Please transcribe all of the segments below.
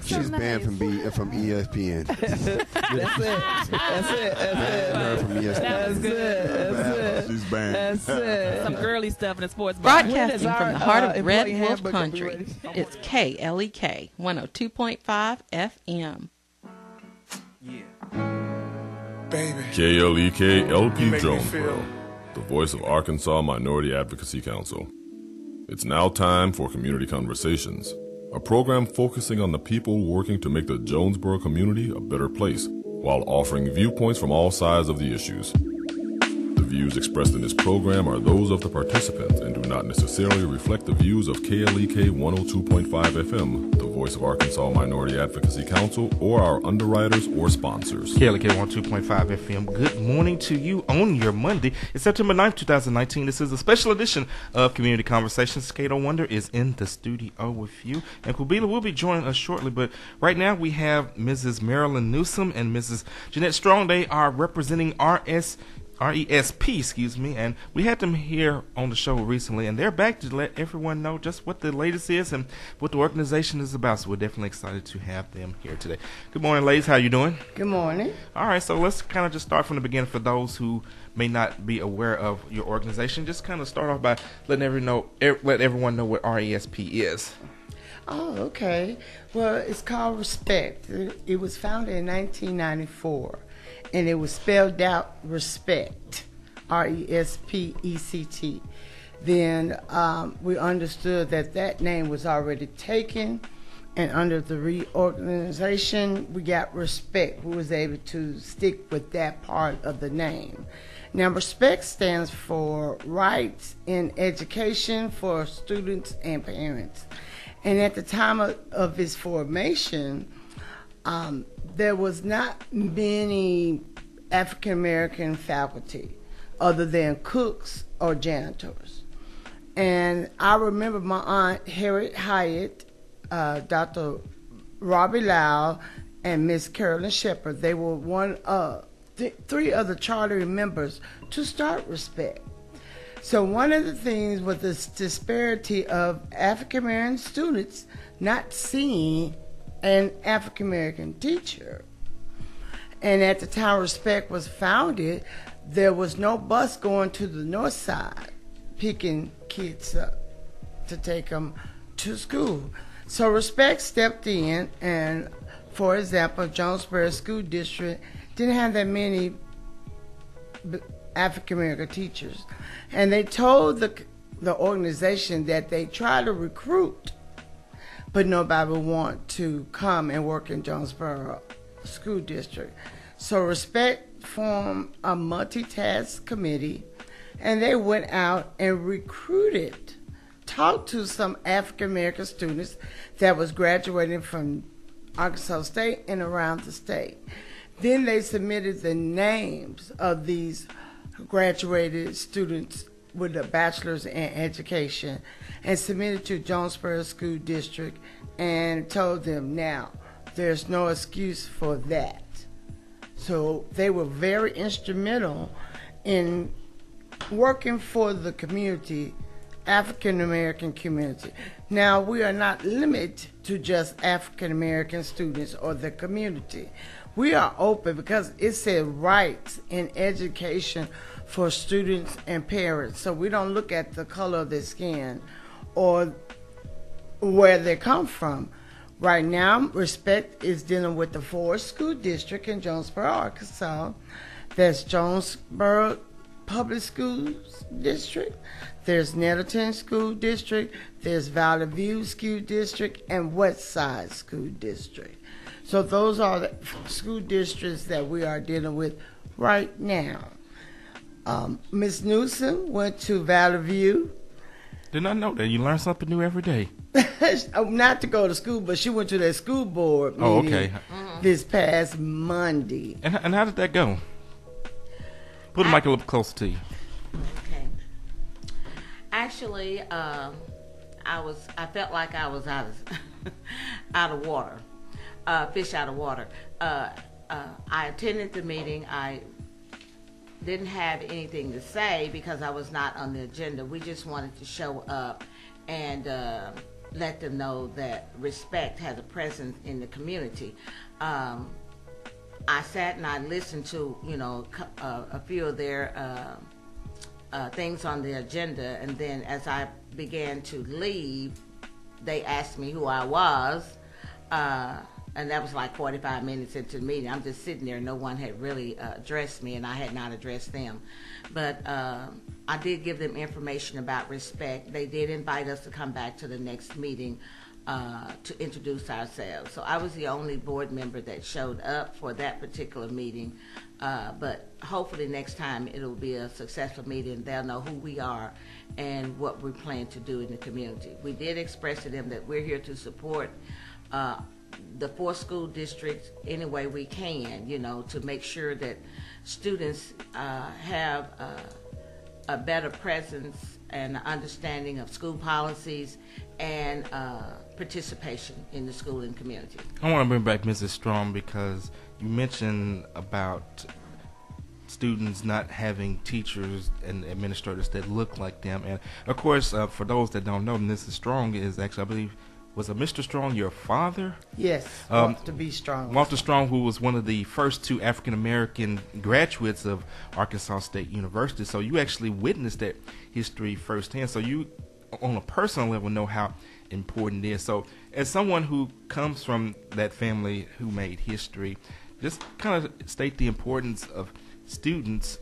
She's banned from ESPN. That's it. Banned from ESPN. That's good. She's banned. That's it. Some girly stuff in the sports. Broadcasting from the heart of Red Wolf Country, it's KLEK 102.5 FM. Baby. KLEK LP You make me Jonesboro, the voice of Arkansas Minority Advocacy Council. It's now time for Community Conversations, a program focusing on the people working to make the Jonesboro community a better place, while offering viewpoints from all sides of the issues. The views expressed in this program are those of the participants and do not necessarily reflect the views of KLEK 102.5 FM, the voice of Arkansas Minority Advocacy Council, or our underwriters or sponsors. KLEK 102.5 FM. Good morning to you on your Monday. It's September 9th, 2019. This is a special edition of Community Conversations. Kato Wonder is in the studio with you, and Kubila will be joining us shortly. But right now we have Mrs. Marilyn Newsom and Mrs. Jeanette Strong. They are representing RESP, and we had them here on the show recently, and they're back to let everyone know just what the latest is and what the organization is about. So we're definitely excited to have them here today. Good morning, ladies. How you doing? Good morning. All right, so let's kind of just start from the beginning for those who may not be aware of your organization. Just kind of start off by letting everyone know what RESP is. Oh, okay. Well, it's called Respect. It was founded in 1994. And it was spelled out respect, RESPECT. Then we understood that name was already taken, and under the reorganization, we got respect. We was able to stick with that part of the name. Now, respect stands for rights in education for students and parents. And at the time of its formation, there was not many African American faculty other than cooks or janitors. And I remember my aunt Harriet Hyatt, Dr. Robbie Lau, and Miss Carolyn Shepard. They were one of three other charter members to start Respect. So one of the things was this disparity of African American students not seeing an African American teacher. And at the time Respect was founded, there was no bus going to the north side picking kids up to take them to school. So Respect stepped in, and for example, Jonesboro School District didn't have that many African American teachers. And they told the organization that they try to recruit, but nobody would want to come and work in Jonesboro School District. So Respect formed a multitask committee, and they went out and recruited, talked to some African American students that was graduating from Arkansas State and around the state. Then they submitted the names of these graduated students with a bachelor's in education and submitted to Jonesboro School District and told them, now, there's no excuse for that. So they were very instrumental in working for the community, African American community. Now, we are not limited to just African American students or the community. We are open because it said rights in education for students and parents. So we don't look at the color of their skin or where they come from. Right now, Respect is dealing with the Forest School District in Jonesboro, Arkansas. There's Jonesboro Public Schools District. There's Nettleton School District. There's Valley View School District and Westside School District. So those are the school districts that we are dealing with right now. Ms. Newsom went to Valley View. Did not know that. You learn something new every day. Not to go to school, but she went to that school board meeting this past Monday. And how did that go? Put the mic a little closer to you. Okay. Actually, I felt like I was out of water, fish out of water. I attended the meeting. I didn't have anything to say because I was not on the agenda. We just wanted to show up and let them know that respect has a presence in the community. I sat and I listened to, a few of their things on the agenda, and then as I began to leave, they asked me who I was, and that was like 45 minutes into the meeting. I'm just sitting there. No one had really addressed me, and I had not addressed them. But I did give them information about respect. They did invite us to come back to the next meeting to introduce ourselves. So I was the only board member that showed up for that particular meeting. But hopefully next time it'll be a successful meeting. They'll know who we are and what we plan to do in the community. We did express to them that we're here to support the 4 school districts any way we can, to make sure that students have a better presence and understanding of school policies and participation in the school and community. I want to bring back Mrs. Strong because you mentioned about students not having teachers and administrators that look like them. And, of course, for those that don't know, Mrs. Strong is actually, I believe, was Mr. Strong your father? Yes, Walter B. Strong. Walter Strong, who was one of the first 2 African-American graduates of Arkansas State University. So you actually witnessed that history firsthand. So you, on a personal level, know how important it is. So as someone who comes from that family who made history, just kind of state the importance of students,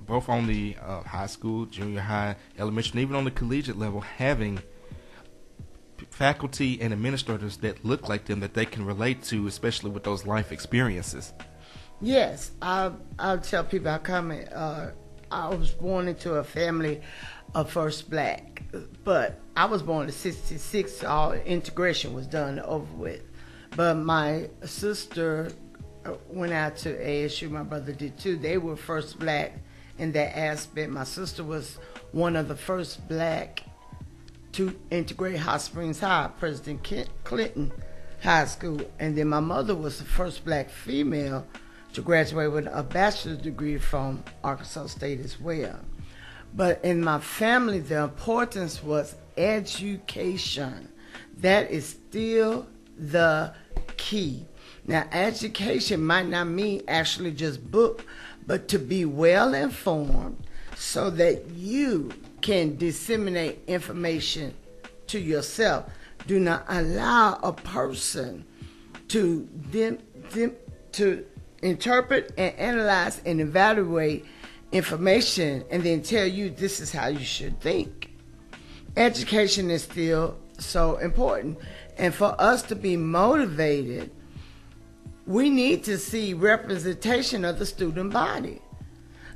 both on the high school, junior high, elementary, and even on the collegiate level, having faculty and administrators that look like them that they can relate to, especially with those life experiences. Yes, I'll tell people I was born into a family of first black, but I was born in '66, so all integration was done over with. But my sister went out to ASU, my brother did too. They were first black in that aspect. My sister was one of the first black to integrate Hot Springs High, President Clinton High School. And then my mother was the first black female to graduate with a bachelor's degree from Arkansas State as well. But in my family, the importance was education. That is still the key. Now, education might not mean actually just book, but to be well informed so that you can disseminate information to yourself. Do not allow a person to interpret and analyze and evaluate information and then tell you this is how you should think. Education is still so important. And for us to be motivated, we need to see representation of the student body.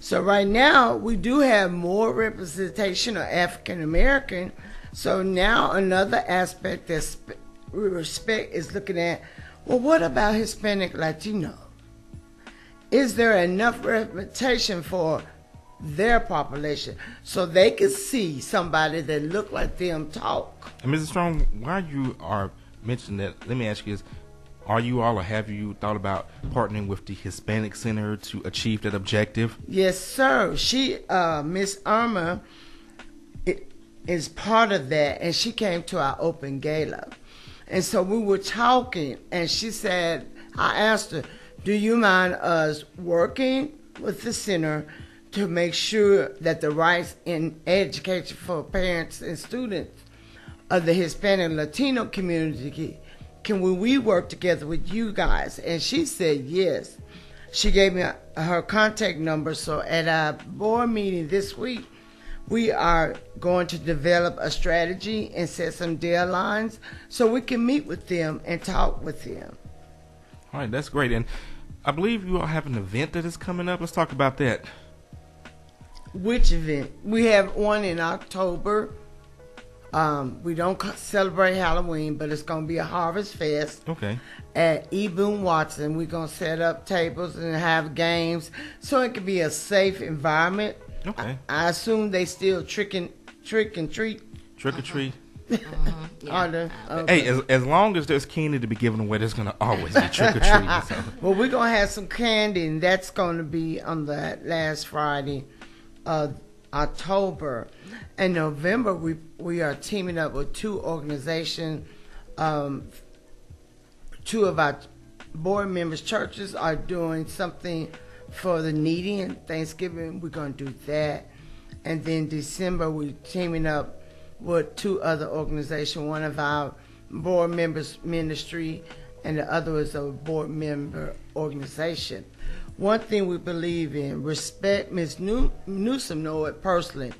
So right now, we do have more representation of African American. So now another aspect that respect is looking at, well, what about Hispanic Latino? Is there enough representation for their population so they can see somebody that look like them talk? And Mrs. Strong, while you are mentioning that, let me ask you this. Are you all, or have you thought about partnering with the Hispanic Center to achieve that objective? Yes, sir. She, Miss Irma, is part of that, and she came to our open gala. And so we were talking, and she said, I asked her, do you mind us working with the center to make sure that the rights in education for parents and students of the Hispanic Latino community, can we work together with you guys? And she said yes. She gave me her contact number. So at our board meeting this week, we are going to develop a strategy and set some deadlines so we can meet with them and talk with them. All right, that's great. And I believe you all have an event that is coming up. Let's talk about that. Which event? We have one in October. We don't celebrate Halloween, but it's going to be a Harvest Fest. Okay. At E. Boone Watson. We're going to set up tables and have games so it can be a safe environment. Okay. I assume they still trick and treat. Trick or treat. Yeah. Hey, as long as there's candy to be given away, there's going to always be trick or treat. So. Well, we're going to have some candy, and that's going to be on the last Friday of October. In November, we are teaming up with two organizations. Two of our board members' churches are doing something for the needy, and Thanksgiving we're going to do that. And then December we're teaming up with two other organizations. One of our board members' ministry, and the other is a board member organization. One thing we believe in, respect. Ms. Newsom know it personally.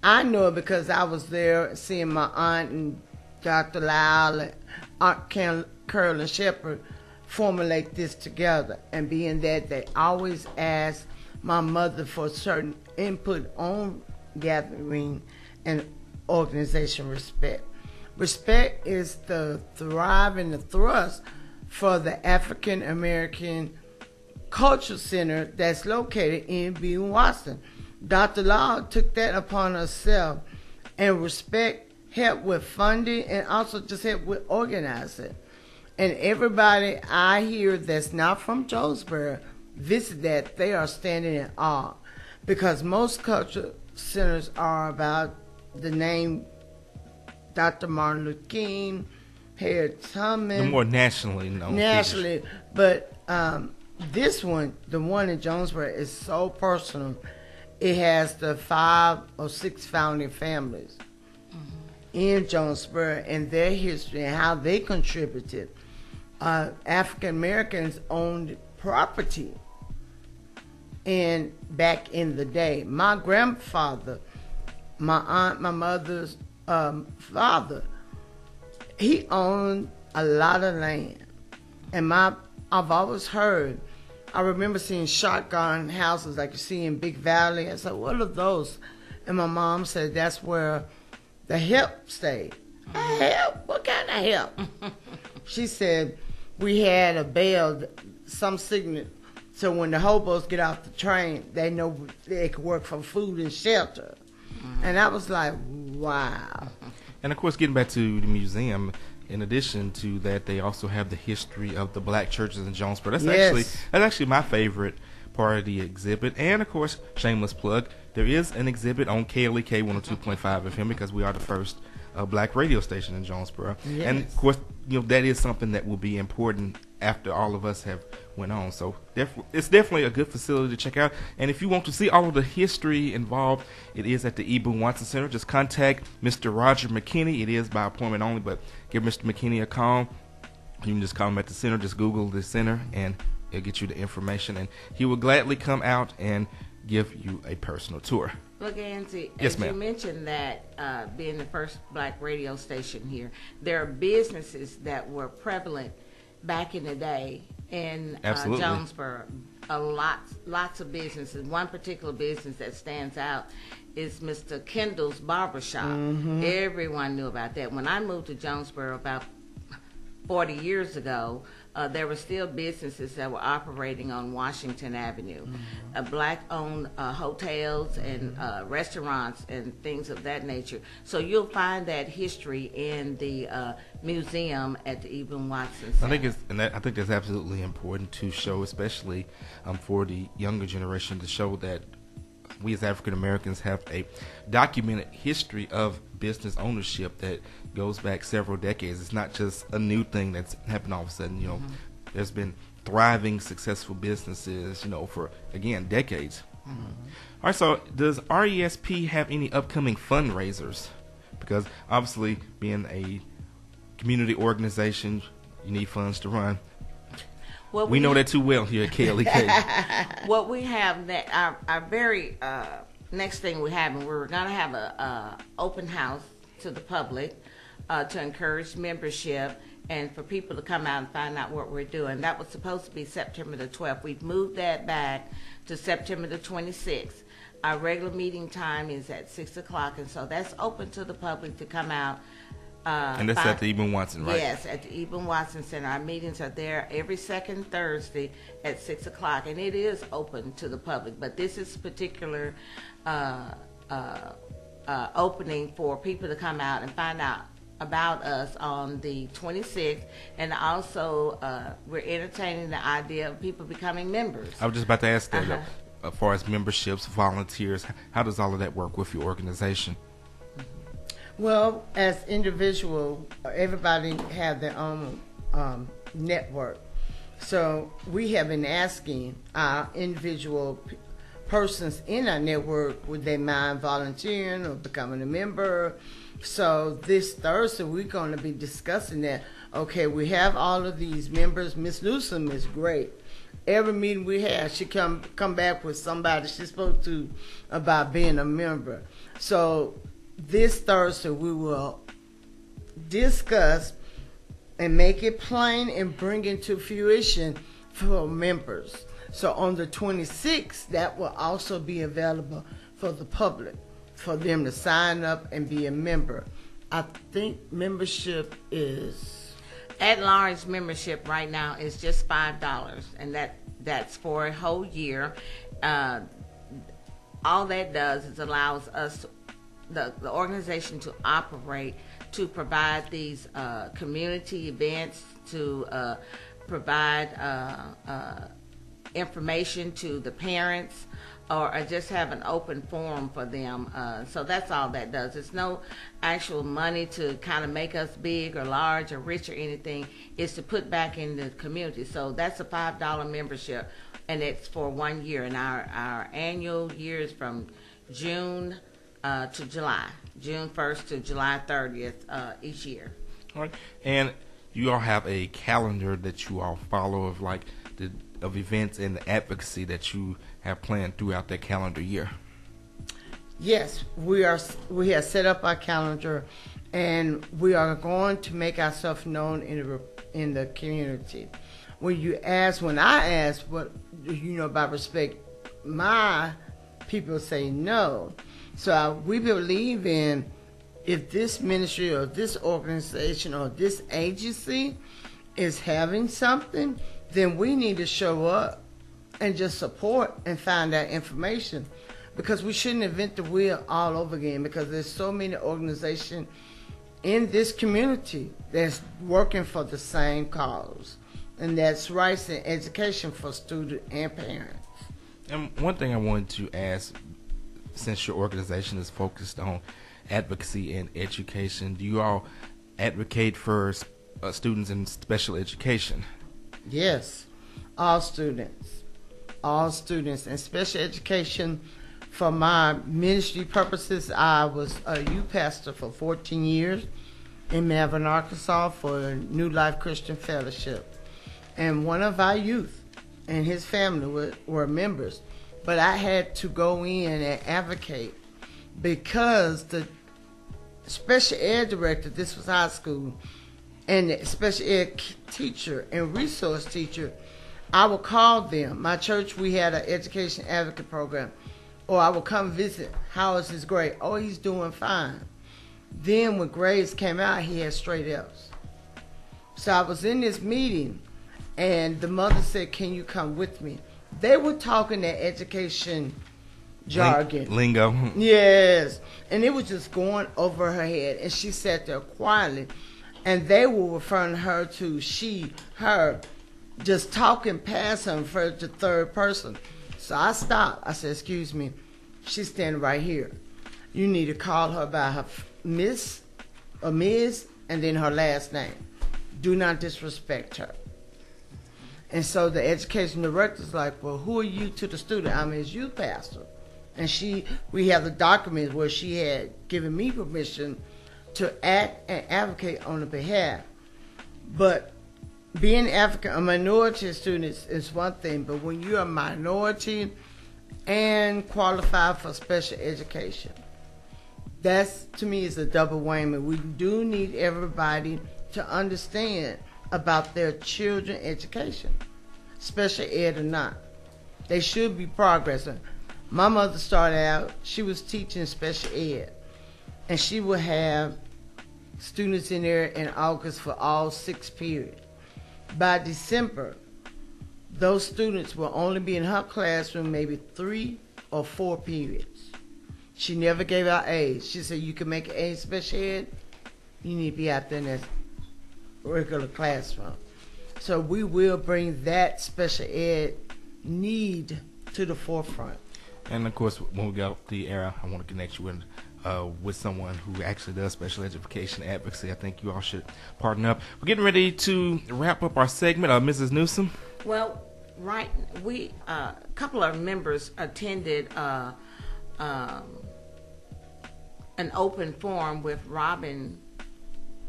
I know it because I was there seeing my aunt and Dr. Lyle and Aunt Carolyn Shepherd formulate this together. And being that they always ask my mother for certain input on gathering and organization respect. Respect is the thrive and the thrust for the African American Cultural Center that's located in Watson. Dr. Law took that upon herself, and respect helped with funding and also just helped with organizing. And everybody I hear that's not from Jonesboro visit that, they are standing in awe, because most cultural centers are about the name Dr. Martin Luther King, Harriet Tubman. The more nationally known. Nationally, figures. but this one, the one in Jonesboro, is so personal. It has the 5 or 6 founding families in Jonesboro and their history and how they contributed. African Americans owned property, and back in the day, my grandfather, my aunt, my mother's father, he owned a lot of land, and I've always heard. I remember seeing shotgun houses like you see in Big Valley. I said, "What are those?" And my mom said, "That's where the help stayed." Help? What kind of help? She said, "We had a bell, some signal, so when the hobos get off the train, they know they could work for food and shelter." And I was like, wow. And of course, getting back to the museum, in addition to that, they also have the history of the black churches in Jonesboro. That's actually my favorite part of the exhibit. And of course, shameless plug, there is an exhibit on KLEK 102.5 FM because we are the first black radio station in Jonesboro. Yes. And of course, that is something that will be important after all of us have went on. So it's definitely a good facility to check out. And if you want to see all of the history involved, it is at the E. Boone Watson Center. Just contact Mr. Roger McKinney. It is by appointment only, but give Mr. McKinney a call. You can just call him at the center. Just Google the center, and it'll get you the information. And he will gladly come out and give you a personal tour. Look, Angie, yes, as ma'am. you mentioned that being the first black radio station here, there are businesses that were prevalent back in the day in Jonesboro. Lots of businesses. One particular business that stands out is Mr. Kendall's Barbershop. Everyone knew about that. When I moved to Jonesboro about 40 years ago, there were still businesses that were operating on Washington Avenue, black-owned hotels and restaurants and things of that nature. So you'll find that history in the museum at the E. Boone Watson Center. I think that's absolutely important to show, especially for the younger generation, to show that we as African Americans have a documented history of business ownership that goes back several decades. It's not just a new thing that's happened all of a sudden. There's been thriving, successful businesses, for, again, decades. All right, so does RESP have any upcoming fundraisers? Because obviously, being a community organization, you need funds to run. Well, we know that too well here at KLEK. What we have, our very next thing we have, and we're going to have a open house to the public to encourage membership and for people to come out and find out what we're doing. That was supposed to be September the 12th. We've moved that back to September the 26th. Our regular meeting time is at 6 o'clock, and so that's open to the public to come out. And that's at the E. Boone Watson, right? Yes, at the E. Boone Watson Center. Our meetings are there every second Thursday at 6 o'clock, and it is open to the public. But this is particular opening for people to come out and find out about us on the 26th, and also we're entertaining the idea of people becoming members. I was just about to ask that. as far as memberships, volunteers? How does all of that work with your organization? Well, as individual, everybody have their own network. So we have been asking our individual persons in our network, would they mind volunteering or becoming a member? So this Thursday, we're going to be discussing that. Okay, we have all of these members. Miss Newsom is great. Every meeting we have, she come back with somebody she spoke to about being a member. So this Thursday, we will discuss and make it plain and bring it to fruition for members. So on the 26th, that will also be available for the public, for them to sign up and be a member. I think membership is... At-large membership right now is just $5, and that's for a whole year. All that does is allows us, the organization, to operate, to provide these community events, to provide information to the parents, or just have an open forum for them. So that's all that does. It's no actual money to kind of make us big or large or rich or anything. It's to put back in the community. So that's a $5 membership, and it's for 1 year. And our annual year is from June to July, June 1st to July 30th each year. All right. And you all have a calendar that you all follow of events and the advocacy that you have planned throughout that calendar year. Yes, we have set up our calendar, and we are going to make ourselves known in the community. When I ask, what do you know about respect, my people say no. So we believe in, if this ministry or this organization or this agency is having something, then we need to show up and just support and find that information, because we shouldn't invent the wheel all over again, because there's so many organizations in this community that's working for the same cause, and that's rights and education for students and parents. And one thing I wanted to ask, since your organization is focused on advocacy and education, do you all advocate for students in special education? Yes, all students, and special education. For my ministry purposes, I was a youth pastor for 14 years in Melvin, Arkansas, for New Life Christian Fellowship. And one of our youth and his family were members. But I had to go in and advocate, because the special ed director, this was high school, and the special ed teacher and resource teacher, I would call them. My church, we had an education advocate program. Or I would come visit. How is his grade? Oh, he's doing fine. Then when grades came out, he had straight F's. So I was in this meeting, and the mother said, can you come with me? They were talking that education jargon. Lingo. Yes. And it was just going over her head. And she sat there quietly. And they were referring her to she, her, just talking past her, referred to third person. So I stopped. I said, excuse me, she's standing right here. You need to call her by her Miss or Ms. and then her last name. Do not disrespect her. And so the education director's like, well, who are you to the student? I'm his youth pastor. And we have the document where she had given me permission to act and advocate on the behalf. But being African, a minority student is one thing, but when you're a minority and qualified for special education, that's, to me, is a double whammy. We do need everybody to understand about their children's education, special ed or not. They should be progressing. My mother started out, she was teaching special ed, and she would have students in there in August for all 6 periods. By December, those students will only be in her classroom maybe 3 or 4 periods. She never gave out A's. She said, you can make an A in special ed, you need to be out there in that regular classroom. So we will bring that special ed need to the forefront. And of course, when we go the era, I want to connect you with someone who actually does special education advocacy. I think you all should partner up. We're getting ready to wrap up our segment. Mrs. Newsom. Well, right, we a couple of members attended an open forum with Robin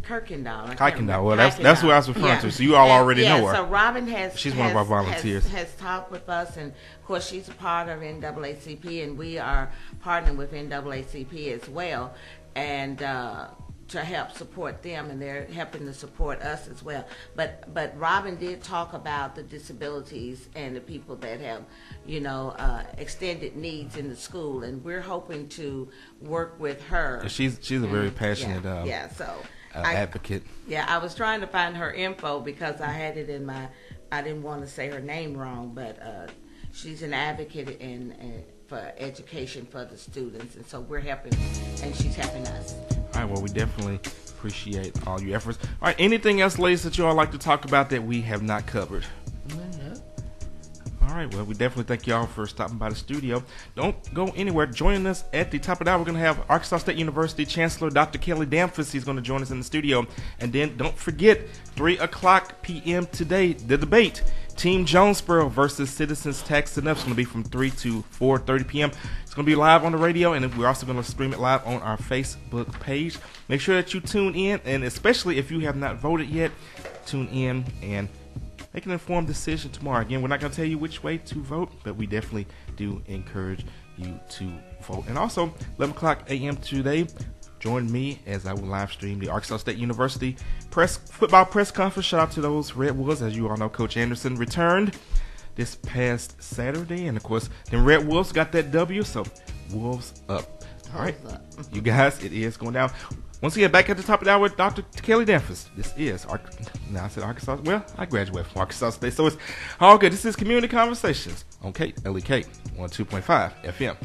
Kirkendall. Well, that's who I was referring to. So you all already know her. So Robin she's one of our volunteers. Has talked with us, and of course she's a part of NAACP, and we are partnering with NAACP as well, and to help support them, and they're helping to support us as well. But Robin did talk about the disabilities and the people that have, extended needs in the school, and we're hoping to work with her. She's a very passionate advocate. Yeah, I was trying to find her info because I had it in I didn't want to say her name wrong, but she's an advocate for education for the students, and so we're helping, and she's helping us. All right, well, we definitely appreciate all your efforts. All right, anything else, ladies, that you all like to talk about that we have not covered? No. All right, well, we definitely thank y'all for stopping by the studio. Don't go anywhere. Joining us at the top of the hour, we're going to have Arkansas State University Chancellor Dr. Kelly Damphus. He's going to join us in the studio. And then don't forget, 3 o'clock p.m. today, the debate, Team Jonesboro versus Citizens Tax Enough. It's going to be from 3 to 4:30 p.m. It's going to be live on the radio, and we're also going to stream it live on our Facebook page. Make sure that you tune in, and especially if you have not voted yet, tune in and make an informed decision tomorrow. Again, we're not going to tell you which way to vote, but we definitely do encourage you to vote. And also, 11 o'clock a.m. today, join me as I will live stream the Arkansas State University football press conference. Shout out to those Red Wolves. As you all know, Coach Anderson returned this past Saturday. And, of course, then Red Wolves got that W, so Wolves up. All right, you guys, it is going down. Once again, back at the top of the hour with Dr. Kelly Damphus. This is now I said Arkansas. Well, I graduated from Arkansas State, so it's all good. This is Community Conversations on KLEK 102.5 FM.